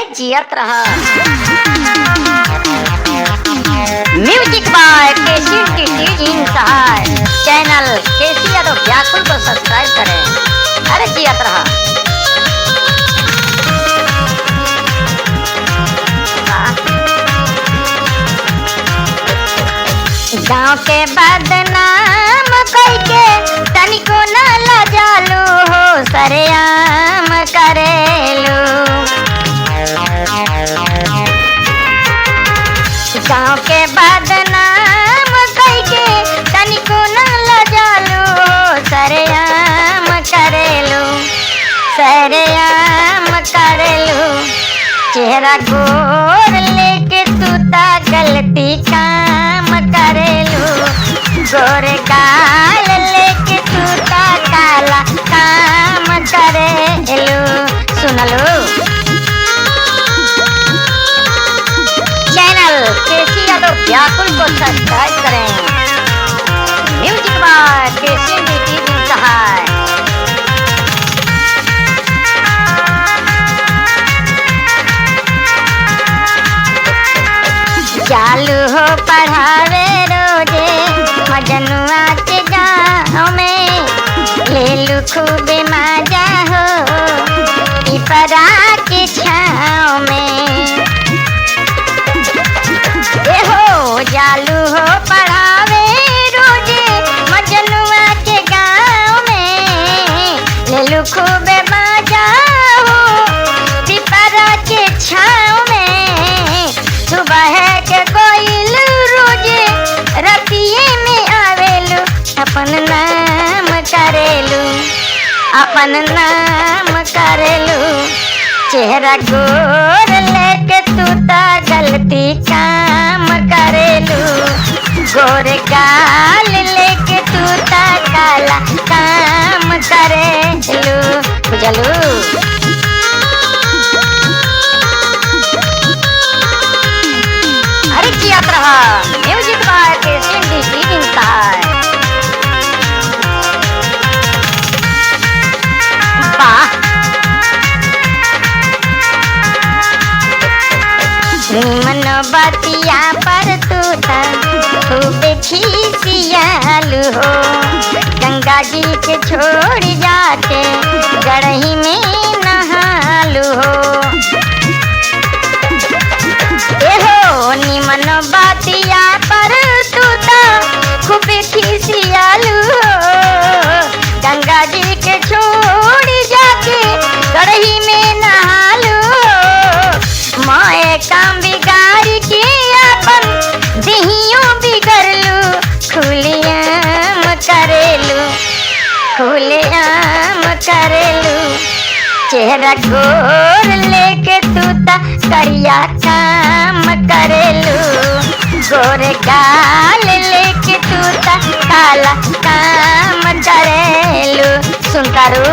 अरे जियत रहा। म्यूजिक बाय केसी टीटी सहाय। चैनल केसी यादव व्याकुल को सब्सक्राइब करें। अरे जियत रहा। गाँव के बदनाम कई के तनिको न लजालू हो सरेआम करेलू। गाँव के बदनाम कई के तनिको न लजालू हो सरेआम करेलू। सरेआम करेलू। चेहरा गोर लेके तू ता गलती काम करेलू। गोर गाल लेके तू ता काला काम करेलू। सुनलू। चैनल केसी यादव व्याकुल को सब्सक्राइब करें। म्यूजिक बाय केसी टीटी सहाय। चालू हो पढ़ावे रोजे मजनुआ के गाँव में। ले लू खूब मजा हो पिपरा के छाँव में। ए हो चालू हो पढ़ावे रोजे मजनुआ के गाँव में। ले लू खूब मजा हो पिपरा के छाँव में। सुबह रतिये में आवेलू अपन नाम करेलू। अपन नाम करेलू। चेहरा गोर लेके तू ता गलती काम करेलू। गोर गाल लेके तू ता काला काम करेलू। बुझलू। अरे जियत रहा। म्यूजिक बाय केसी टीटी सहाय। निमन बतिया पर तू ता खूब खिसियालू हो। गंगा जी के छोड़ जाके गढ़ही में नहालू हो। निमन बातिया पर तू ता खूब खिसियालू हो। गंगा जी के छोड़ जाके गढ़ही में नहालू हो। माए काम बिगाड़ी के अपन देहियों बिगड़लू। खुलेआम करेलू। खुलेआम करेलू। चेहरा गोर लेके तू ता करिया काम करेलू। गोर गाल लेके तू ता काला काम करेलू। सुनता रू।